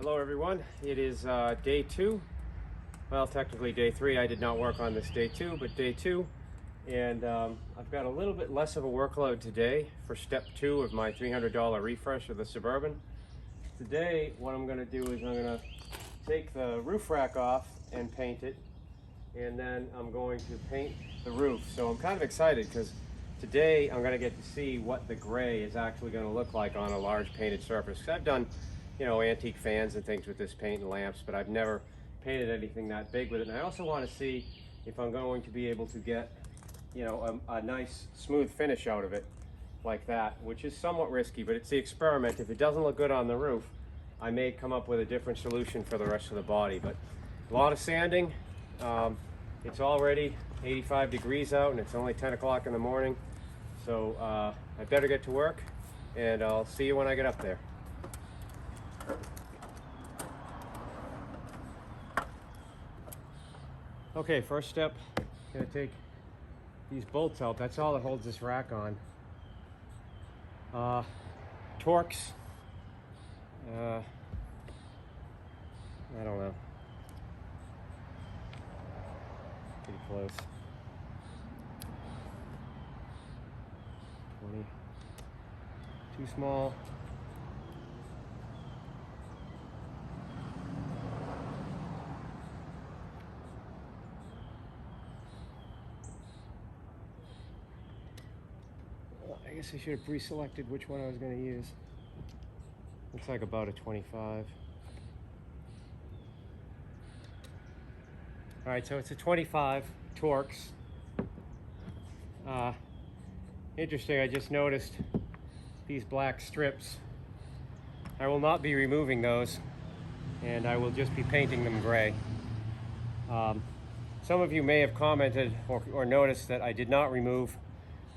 Hello everyone, it is day 2. Well, technically day 3. I did not work on this day 2, but day 2. And I've got a little bit less of a workload today for step 2 of my $300 refresh of the Suburban. Today, what I'm going to do is I'm going to take the roof rack off and paint it. And then I'm going to paint the roof. So I'm kind of excited because today I'm going to get to see what the gray is actually going to look like on a large painted surface. I've done, you know, antique fans and things with this paint and lamps, but I've never painted anything that big with it. And I also want to see if I'm going to be able to get, you know, a nice smooth finish out of it like that, which is somewhat risky, but it's the experiment. If it doesn't look good on the roof, I may come up with a different solution for the rest of the body. But a lot of sanding. It's already 85 degrees out and it's only 10 o'clock in the morning. So I better get to work, and I'll see you when I get up there. Okay, first step, gonna take these bolts out. That's all that holds this rack on. Torx. I don't know. Pretty close. 20. Too small. I guess I should have pre-selected which one I was going to use. Looks like about a 25. All right, so it's a 25 Torx. Interesting, I just noticed these black strips. I will not be removing those, and I will just be painting them gray. Some of you may have commented or noticed that I did not remove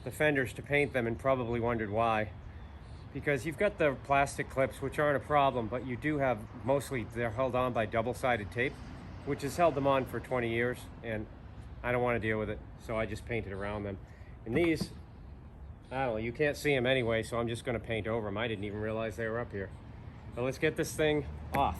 the fenders to paint them, and probably wondered why. Because you've got the plastic clips, which aren't a problem, but you do have, mostly they're held on by double-sided tape, which has held them on for 20 years, and I don't want to deal with it, so I just painted around them. And these, I don't know, you can't see them anyway, so I'm just going to paint over them. I didn't even realize they were up here. So let's get this thing off.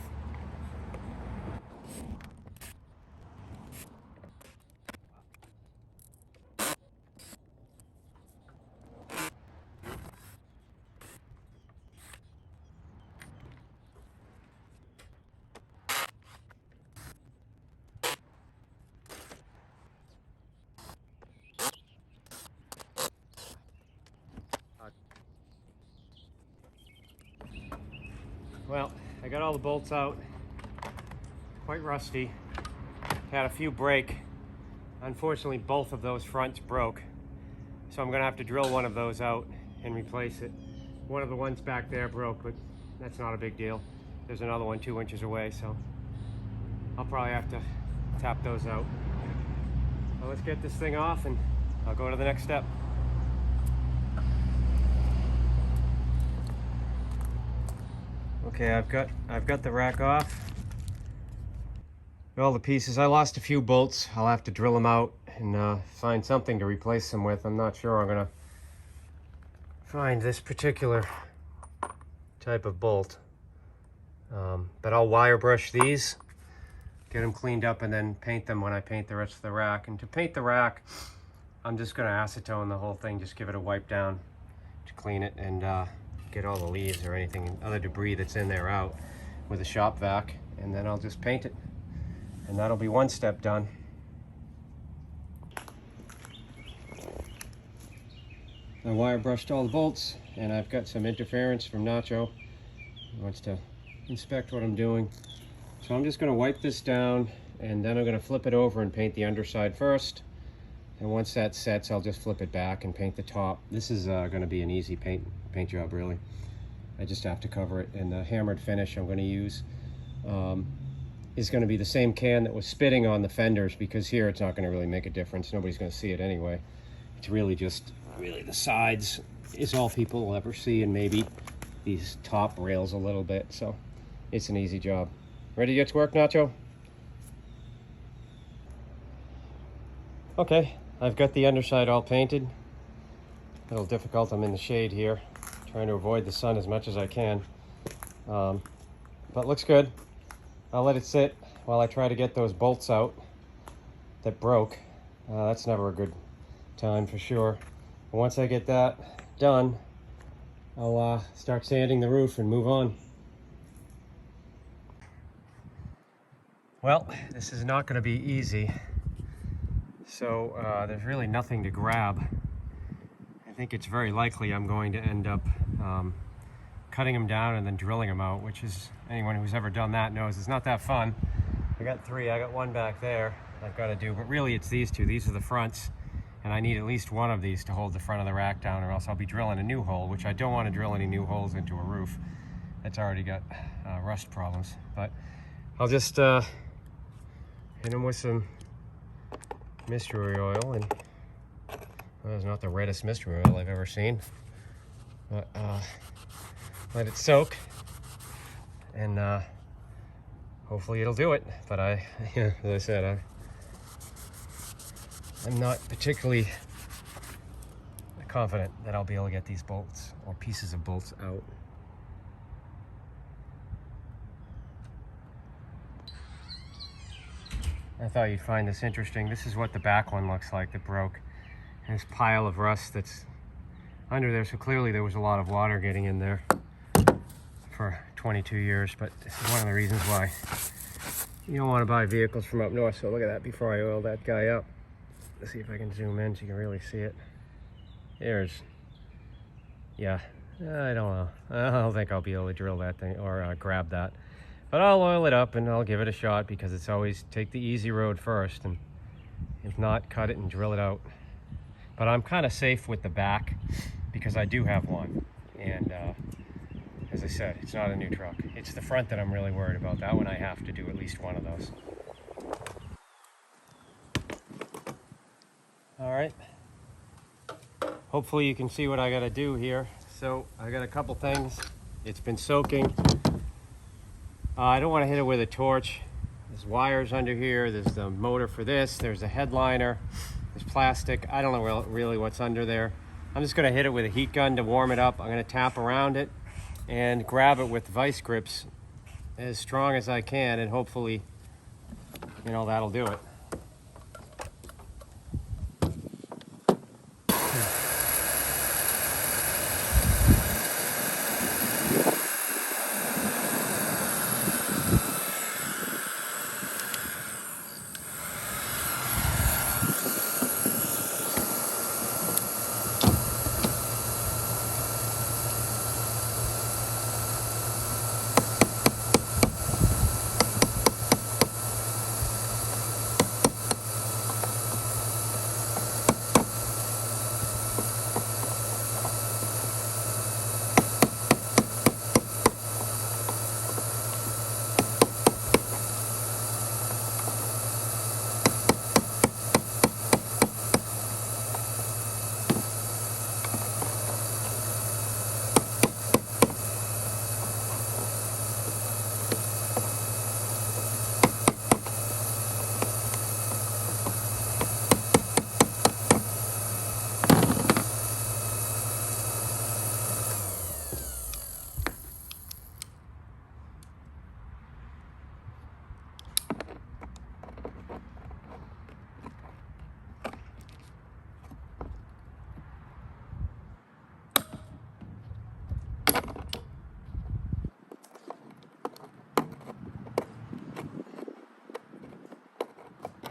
Well, I got all the bolts out, quite rusty. Had a few break. Unfortunately, both of those fronts broke. So I'm gonna have to drill one of those out and replace it. One of the ones back there broke, but that's not a big deal. There's another one 2 inches away, so I'll probably have to tap those out. So let's get this thing off and I'll go to the next step. Okay, I've got the rack off. All the pieces. I lost a few bolts. I'll have to drill them out and find something to replace them with. I'm not sure I'm gonna find this particular type of bolt. But I'll wire brush these, get them cleaned up, and then paint them when I paint the rest of the rack. And to paint the rack, I'm just gonna acetone the whole thing, just give it a wipe down to clean it and get all the leaves or anything, other debris that's in there out with a shop vac, and then I'll just paint it. And that'll be one step done. I wire brushed all the bolts, and I've got some interference from Nacho. He wants to inspect what I'm doing. So I'm just gonna wipe this down, and then I'm gonna flip it over and paint the underside first. And once that sets, I'll just flip it back and paint the top. This is gonna be an easy paint job, really. I just have to cover it. And the hammered finish I'm gonna use is gonna be the same can that was spitting on the fenders, because here it's not gonna really make a difference. Nobody's gonna see it anyway. It's really just, the sides is all people will ever see, and maybe these top rails a little bit. So it's an easy job. Ready to get to work, Nacho? Okay, I've got the underside all painted. A little difficult, I'm in the shade here, trying to avoid the sun as much as I can. but looks good. I'll let it sit while I try to get those bolts out that broke. That's never a good time for sure. But once I get that done, I'll start sanding the roof and move on. Well, this is not going to be easy. So there's really nothing to grab. I think it's very likely I'm going to end up cutting them down and then drilling them out, which is, anyone who's ever done that knows it's not that fun. I got three, I got one back there I've got to do, but really it's these two. These are the fronts, and I need at least one of these to hold the front of the rack down, or else I'll be drilling a new hole, which I don't want to drill any new holes into a roof that's already got rust problems. But I'll just hit them with some mystery oil, and well, it's not the reddest mystery oil I've ever seen, but let it soak, and hopefully it'll do it. But as I said, I'm not particularly confident that I'll be able to get these bolts or pieces of bolts out. I thought you'd find this interesting. This is what the back one looks like that broke. And this pile of rust that's under there, so clearly there was a lot of water getting in there for 22 years, but this is one of the reasons why you don't want to buy vehicles from up north. So look at that before I oil that guy up. Let's see if I can zoom in so you can really see it. Yeah, I don't know. I don't think I'll be able to drill that thing or grab that. But I'll oil it up and I'll give it a shot, because it's always take the easy road first, and if not, cut it and drill it out. But I'm kind of safe with the back because I do have one. And as I said, it's not a new truck. It's the front that I'm really worried about. That one I have to do at least one of those. All right. Hopefully you can see what I got to do here. So I got a couple things. It's been soaking. I don't want to hit it with a torch. There's wires under here. There's the motor for this. There's a headliner. There's plastic. I don't know really what's under there. I'm just going to hit it with a heat gun to warm it up. I'm going to tap around it and grab it with vice grips as strong as I can, and hopefully, that'll do it.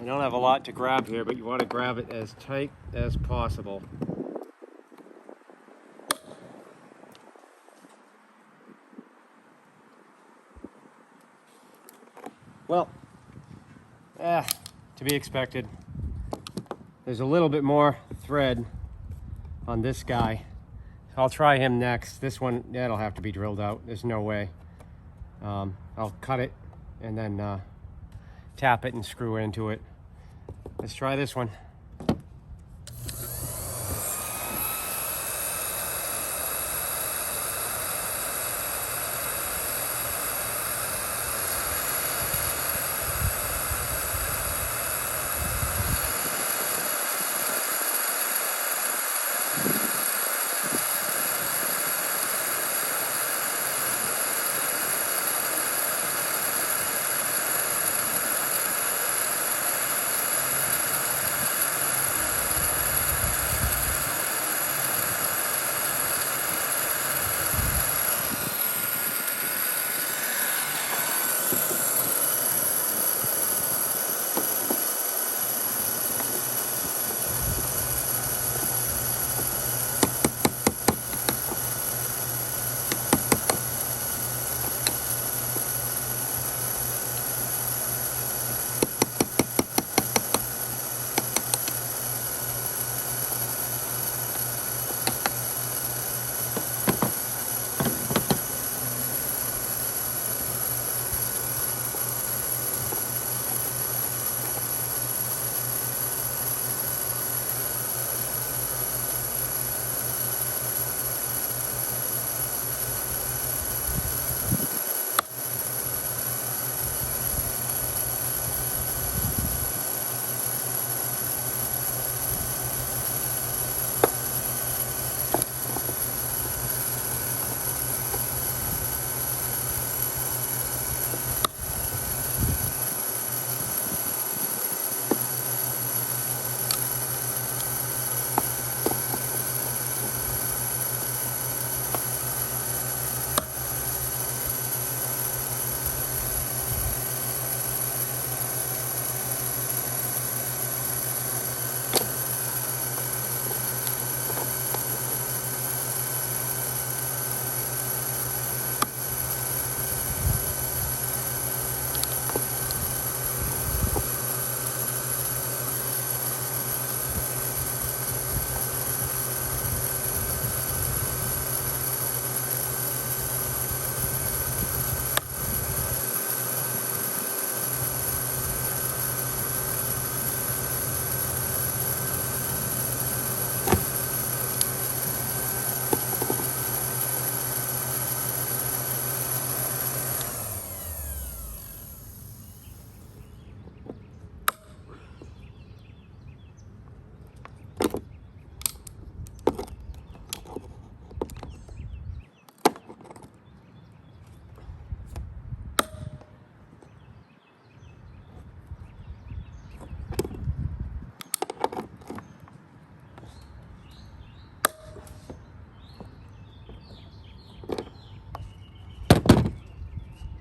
You don't have a lot to grab here, but you want to grab it as tight as possible. Well, to be expected. There's a little bit more thread on this guy. I'll try him next. This one, that'll have to be drilled out. There's no way. I'll cut it and then tap it and screw into it. Let's try this one.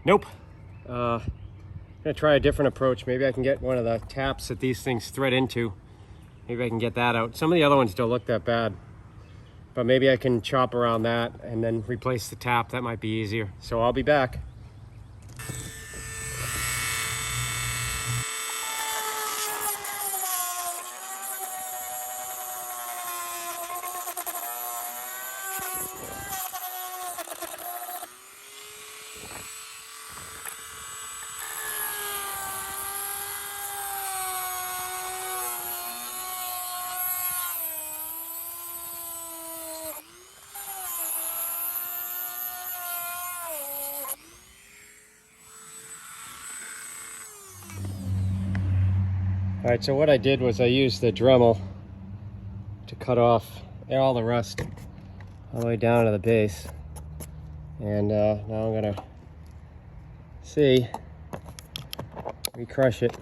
Nope. I'm gonna try a different approach. Maybe I can get one of the taps that these things thread into. Maybe I can get that out. Some of the other ones don't look that bad, but maybe I can chop around that and then replace the tap. That might be easier. So I'll be back. All right, so what I did was I used the Dremel to cut off all the rust all the way down to the base. And now I'm gonna recrush it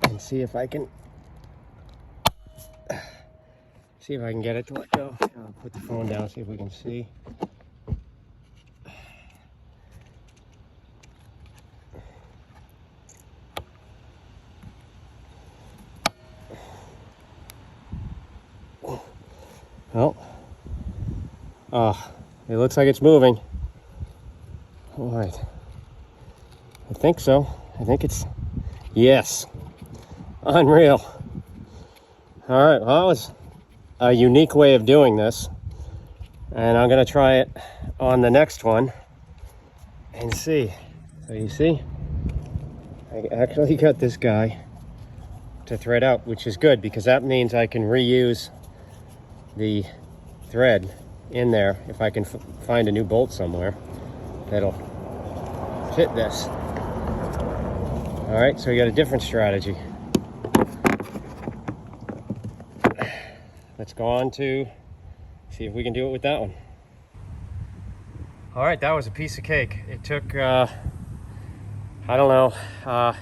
and see if I can get it to let go. I'll put the phone down, see if we can see. Well, it looks like it's moving. All right. I think so. I think it's, yes. Unreal. All right, well, that was a unique way of doing this. And I'm gonna try it on the next one and see. So you see, I actually got this guy to thread out, which is good because that means I can reuse the thread in there if I can find a new bolt somewhere that'll fit this. All right, so we got a different strategy. Let's go on to see if we can do it with that one. All right, that was a piece of cake. It took, I don't know,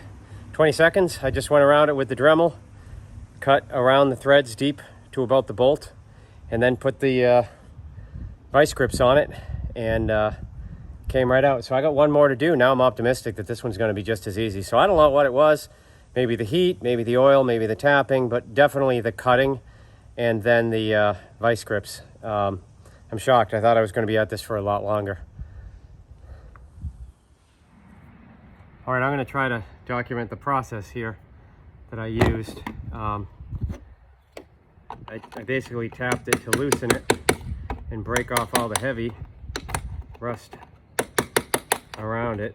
20 seconds. I just went around it with the Dremel, cut around the threads deep to about the bolt, and then put the vice grips on it and came right out. So I got one more to do. Now I'm optimistic that this one's going to be just as easy. So I don't know what it was. Maybe the heat, maybe the oil, maybe the tapping, but definitely the cutting and then the vice grips. I'm shocked. I thought I was going to be at this for a lot longer. All right, I'm going to try to document the process here that I used. I basically tapped it to loosen it and break off all the heavy rust around it.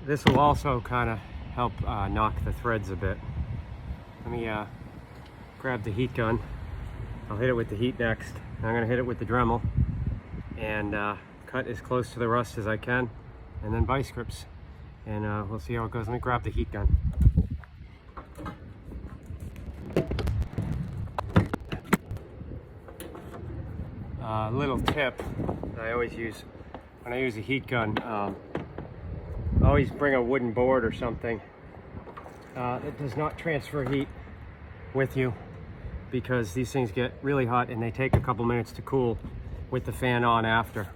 This will also kind of help knock the threads a bit. Let me grab the heat gun. I'll hit it with the heat next. I'm going to hit it with the Dremel and cut as close to the rust as I can, and then vice grips, and we'll see how it goes. Let me grab the heat gun. Little tip that I always use when I use a heat gun. Always bring a wooden board or something that does not transfer heat with you, because these things get really hot and they take a couple minutes to cool with the fan on after.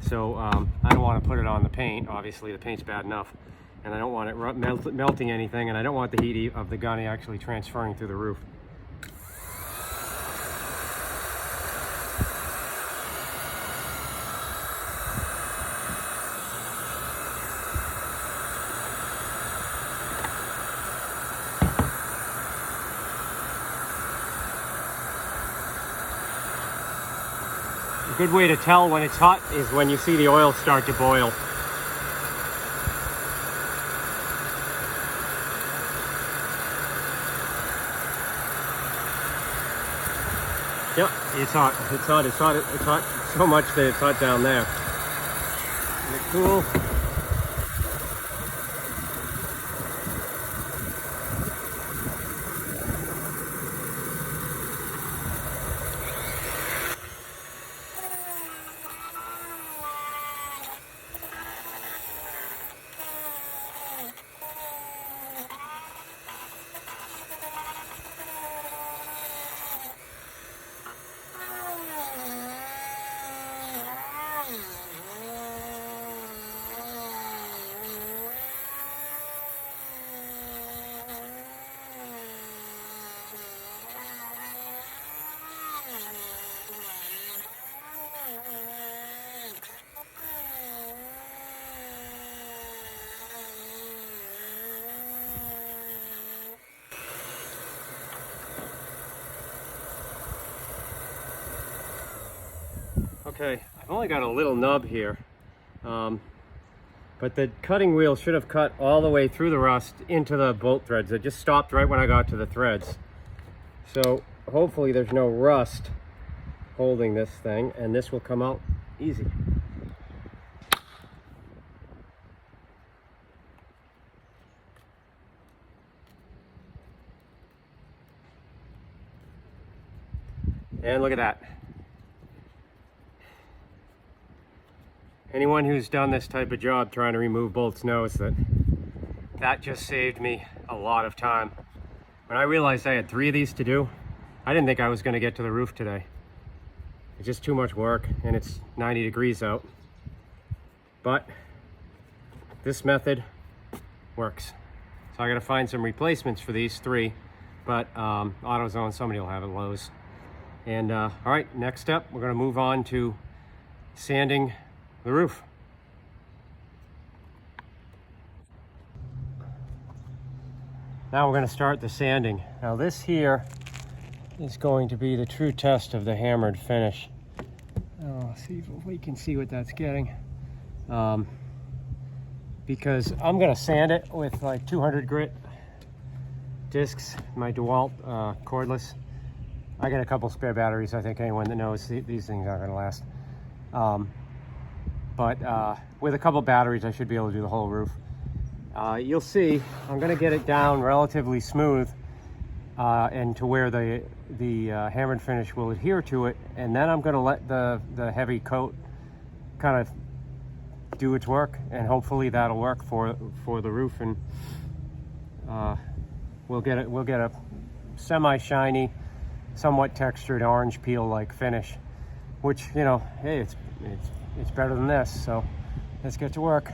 So I don't want to put it on the paint. Obviously the paint's bad enough, and I don't want it melting anything, and I don't want the heat of the gun actually transferring through the roof. A good way to tell when it's hot is when you see the oil start to boil. Yep, it's hot. It's hot. It's hot. It's hot so much that it's hot down there. Isn't it cool? Okay, I've only got a little nub here, but the cutting wheel should have cut all the way through the rust into the bolt threads. It just stopped right when I got to the threads. So hopefully there's no rust holding this thing, and this will come out easy. And look at that. Anyone who's done this type of job trying to remove bolts knows that that just saved me a lot of time. When I realized I had 3 of these to do, I didn't think I was going to get to the roof today. It's just too much work, and it's 90 degrees out. But this method works. So I got to find some replacements for these 3, but AutoZone, somebody will have it at Lowe's. And all right, next step, we're going to move on to sanding the roof. Now we're going to start the sanding. Now this here is going to be the true test of the hammered finish. Oh, see if we can see what that's getting. Because I'm going to sand it with like 200 grit discs, my DeWalt cordless. I got a couple spare batteries. I think anyone that knows these things aren't going to last. But with a couple batteries, I should be able to do the whole roof. You'll see, I'm going to get it down relatively smooth and to where the hammered finish will adhere to it. And then I'm going to let the heavy coat kind of do its work. And hopefully that'll work for the roof. And we'll get a semi-shiny, somewhat textured orange peel-like finish, which, you know, hey, it's better than this. So let's get to work.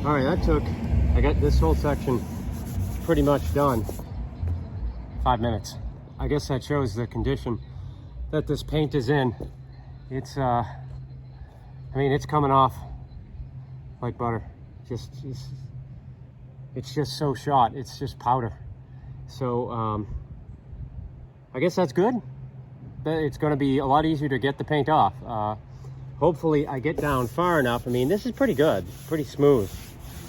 All right, I got this whole section pretty much done. 5 minutes. I guess that shows the condition that this paint is in. It's, I mean, it's coming off like butter. It's just so shot. It's just powder. So, I guess that's good. It's going to be a lot easier to get the paint off. Hopefully I get down far enough. I mean, this is pretty good, pretty smooth.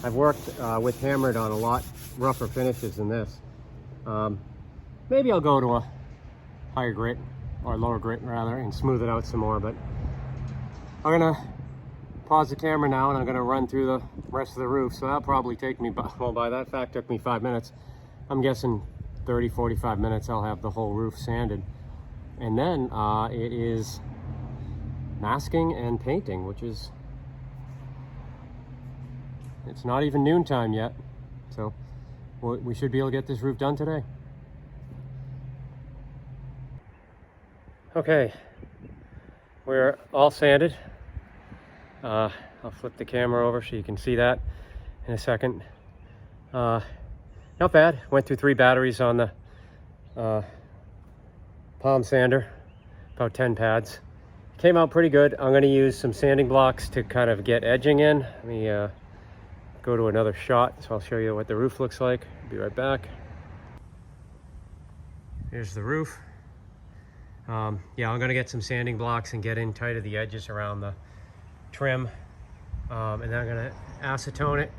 I've worked with hammered on a lot rougher finishes than this. Maybe I'll go to a higher grit, or lower grit rather, and smooth it out some more. But I'm gonna pause the camera now, and I'm gonna run through the rest of the roof. So that'll probably take me, well, by that fact, took me 5 minutes. I'm guessing 30, 45 minutes I'll have the whole roof sanded. And then it is masking and painting, which is, it's not even noontime yet. So we should be able to get this roof done today. Okay, we're all sanded. I'll flip the camera over so you can see that in a second. Not bad. Went through 3 batteries on the palm sander, about 10 pads. Came out pretty good. I'm going to use some sanding blocks to kind of get edging in. Let me go to another shot, so I'll show you what the roof looks like. Be right back. Here's the roof. Yeah, I'm going to get some sanding blocks and get in tight at the edges around the trim. And then I'm going to acetone it.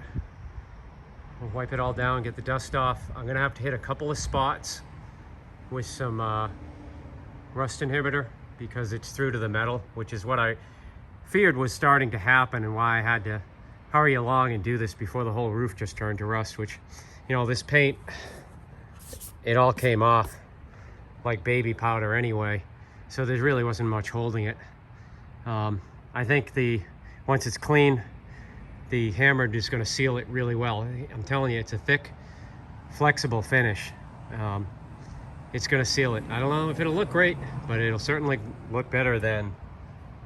We'll wipe it all down, get the dust off. I'm going to have to hit a couple of spots with some rust inhibitor because it's through to the metal, which is what I feared was starting to happen and why I had to hurry along and do this before the whole roof just turned to rust, which, you know, this paint, it all came off like baby powder anyway, so there really wasn't much holding it. I think once it's clean, the hammered is going to seal it really well. I'm telling you, it's a thick, flexible finish. It's going to seal it. I don't know if it'll look great, but it'll certainly look better than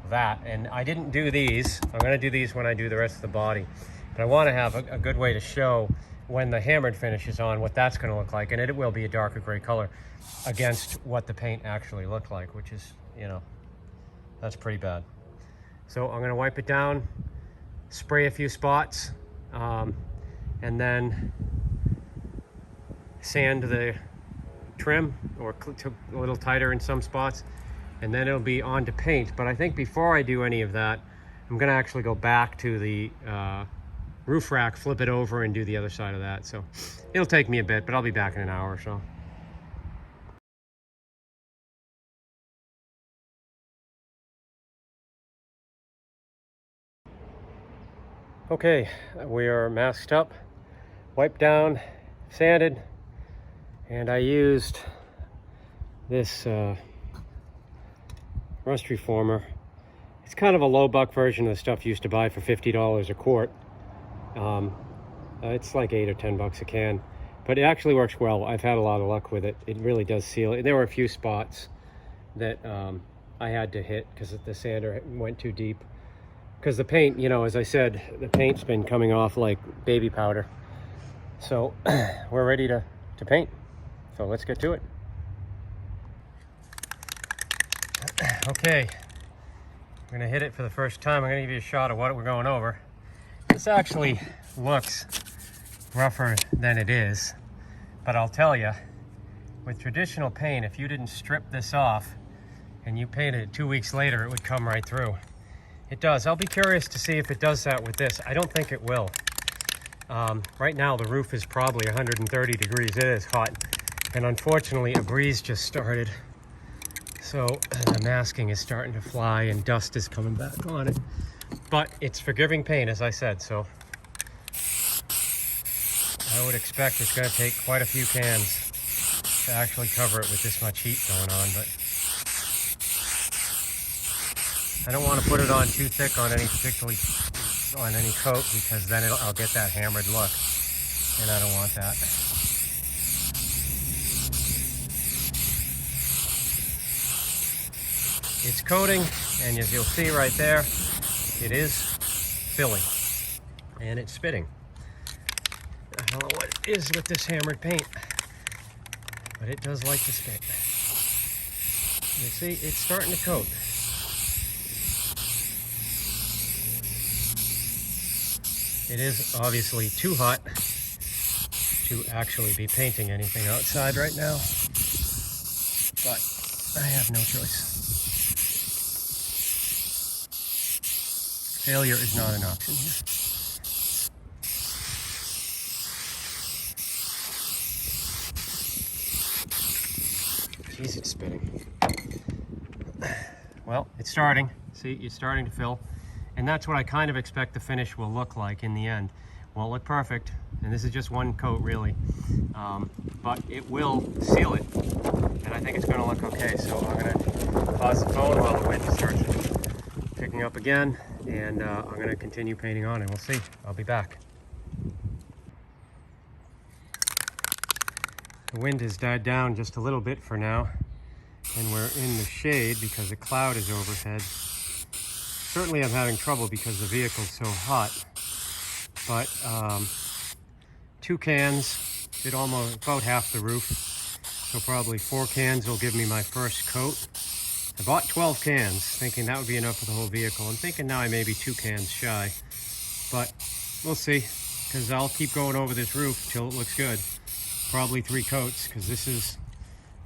that. And I didn't do these. I'm going to do these when I do the rest of the body, but I want to have a good way to show when the hammered finish is on, what that's going to look like. And it will be a darker gray color against what the paint actually looked like, which is, you know, that's pretty bad. So I'm going to wipe it down, spray a few spots, and then sand the trim or a little tighter in some spots, and then it'll be on to paint. But I think before I do any of that, I'm going to actually go back to the roof rack, flip it over, and do the other side of that. So it'll take me a bit, but I'll be back in an hour or so. Okay, we are masked up, wiped down, sanded, and I used this rust reformer. It's kind of a low buck version of the stuff you used to buy for $50 a quart. It's like $8 or $10 a can, but it actually works well. I've had a lot of luck with it. It really does seal it. There were a few spots that I had to hit because the sander went too deep. Because the paint, you know, as I said, the paint's been coming off like baby powder. So we're ready to paint. So let's get to it. Okay, I'm gonna hit it for the first time. I'm gonna give you a shot of what we're going over. This actually looks rougher than it is, but I'll tell you, with traditional paint, if you didn't strip this off and you painted it 2 weeks later, it would come right through. It does. I'll be curious to see if it does that with this. I don't think it will. Right now the roof is probably 130 degrees. It is hot. And unfortunately a breeze just started. So the masking is starting to fly and dust is coming back on it. But it's forgiving paint, as I said, so I would expect it's going to take quite a few cans to actually cover it with this much heat going on. But I don't want to put it on too thick on any coat, because then I'll get that hammered look, and I don't want that. It's coating, and as you'll see right there, it is filling, and it's spitting. I don't know what it is with this hammered paint, but it does like to spit. You see, it's starting to coat. It is obviously too hot to actually be painting anything outside right now, but I have no choice. Failure is not an option here. Jeez, it's spinning. Well, it's starting. See, it's starting to fill. And that's what I kind of expect the finish will look like in the end. Won't look perfect, and this is just one coat really, but it will seal it, and I think it's going to look okay. So I'm going to pause the phone while the wind starts picking up again, and I'm going to continue painting on, and we'll see. I'll be back. The wind has died down just a little bit for now, and we're in the shade because a cloud is overhead. Certainly I'm having trouble because the vehicle's so hot, but 2 cans did almost about half the roof, so probably 4 cans will give me my first coat. I bought 12 cans thinking that would be enough for the whole vehicle. I'm thinking now I may be 2 cans shy, but we'll see, because I'll keep going over this roof till it looks good. Probably 3 coats, because this is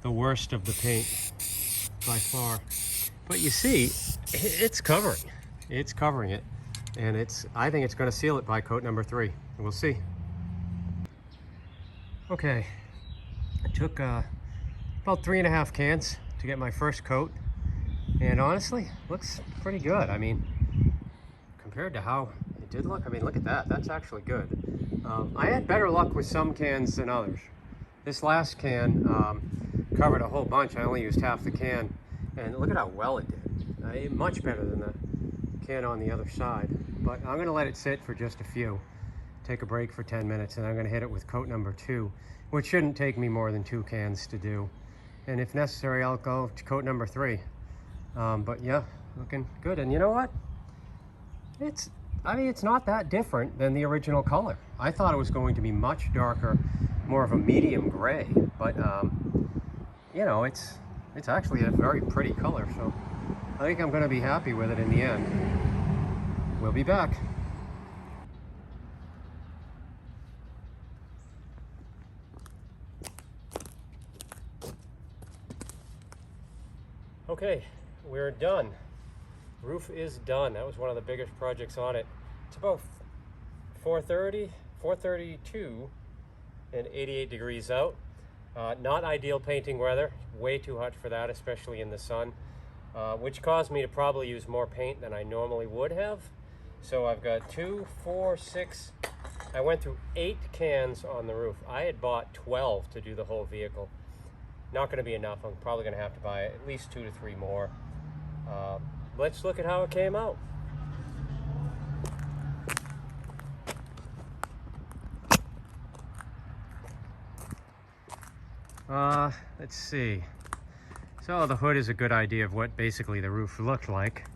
the worst of the paint by far. But you see, it's covering. It's covering it, and I think it's going to seal it by coat number 3. We'll see. Okay, I took about 3.5 cans to get my first coat, and honestly, looks pretty good. I mean, compared to how it did look, I mean, look at that. That's actually good. I had better luck with some cans than others. This last can covered a whole bunch. I only used half the can, and look at how well it did. Much better than the can on the other side. But I'm going to let it sit for just a few, take a break for 10 minutes, and I'm going to hit it with coat number 2, which shouldn't take me more than 2 cans to do. And if necessary, I'll go to coat number 3. But yeah, looking good. And you know what? I mean, it's not that different than the original color. I thought it was going to be much darker, more of a medium gray, but you know, it's actually a very pretty color, so I think I'm going to be happy with it in the end. We'll be back. Okay, we're done. Roof is done. That was one of the biggest projects on it. It's about 4:32 and 88 degrees out. Not ideal painting weather, way too hot for that, especially in the sun, which caused me to probably use more paint than I normally would have. So I've got 2, 4, 6, I went through 8 cans on the roof. I had bought 12 to do the whole vehicle. Not going to be enough. I'm probably going to have to buy at least 2 to 3 more. Let's look at how it came out. Let's see. So the hood is a good idea of what basically the roof looked like.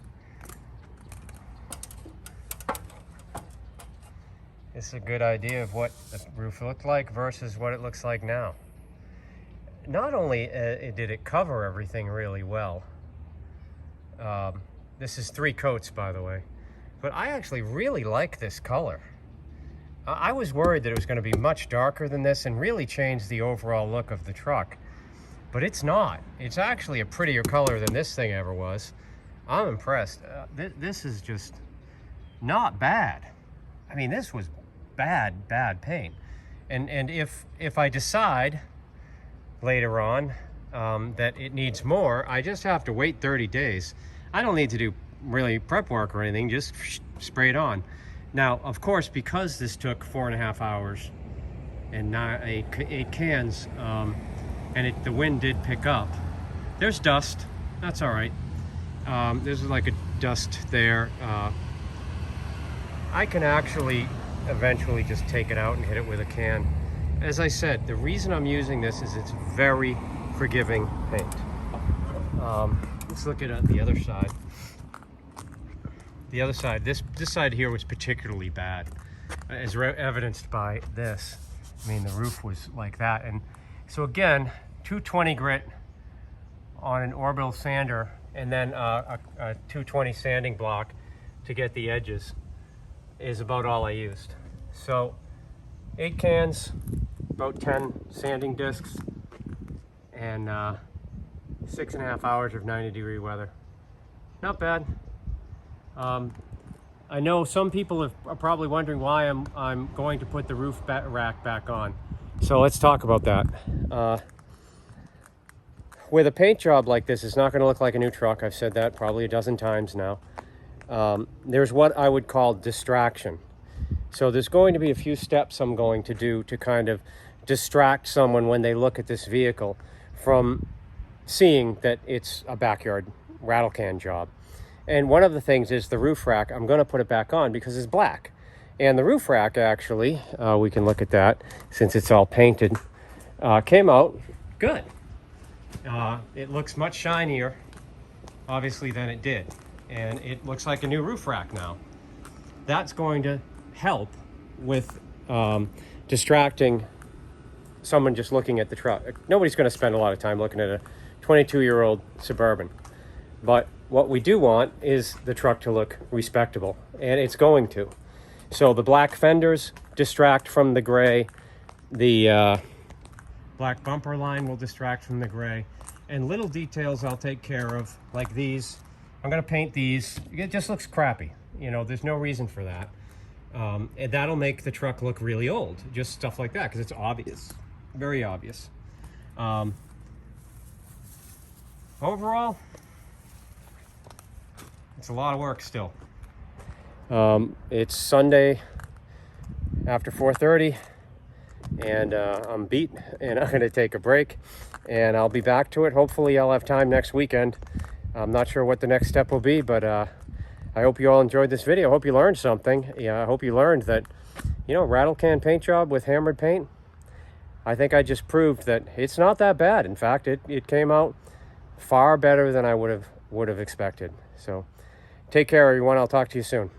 This is a good idea of what the roof looked like versus what it looks like now. Not only did it cover everything really well, this is 3 coats, by the way, but I actually really like this color. I was worried that it was going to be much darker than this and really change the overall look of the truck, but it's not. It's actually a prettier color than this thing ever was. I'm impressed. This is just not bad. I mean, this was bad paint. And if I decide later on that it needs more, I just have to wait 30 days. I don't need to do really prep work or anything, just spray it on. Now, of course, because this took 4.5 hours and 8 cans, and the wind did pick up, there's dust. That's all right. There's like a dust there. I can actually eventually just take it out and hit it with a can. As I said, the reason I'm using this is it's very forgiving paint. Let's look at the other side. The other side, this side here was particularly bad, as evidenced by this. I mean, the roof was like that. And so again, 220 grit on an orbital sander, and then a 220 sanding block to get the edges is about all I used. So 8 cans, about 10 sanding discs, and 6.5 hours of 90-degree weather. Not bad. I know some people are probably wondering why I'm going to put the roof rack back on. So let's talk about that. With a paint job like this, it's not going to look like a new truck. I've said that probably a dozen times now. There's what I would call distraction. So there's going to be a few steps I'm going to do to kind of distract someone when they look at this vehicle from seeing that it's a backyard rattle can job. And one of the things is the roof rack. I'm going to put it back on because it's black. And the roof rack, actually, we can look at that since it's all painted, came out good. It looks much shinier, obviously, than it did. And it looks like a new roof rack now. That's going to help with distracting someone just looking at the truck. Nobody's going to spend a lot of time looking at a 22-year-old Suburban. But what we do want is the truck to look respectable, and it's going to. So the black fenders distract from the gray. The black bumper line will distract from the gray. And little details I'll take care of, like these. I'm going to paint these. It just looks crappy. You know, there's no reason for that. And that'll make the truck look really old. Just stuff like that, because it's obvious. Very obvious. Overall, it's a lot of work still. It's Sunday after 4:30, and I'm beat, and I'm going to take a break, and I'll be back to it. Hopefully I'll have time next weekend. I'm not sure what the next step will be, but I hope you all enjoyed this video. I hope you learned something. Yeah, I hope you learned that, you know, rattle can paint job with hammered paint. I think I just proved that it's not that bad. In fact, it came out far better than I would have expected. So take care, everyone. I'll talk to you soon.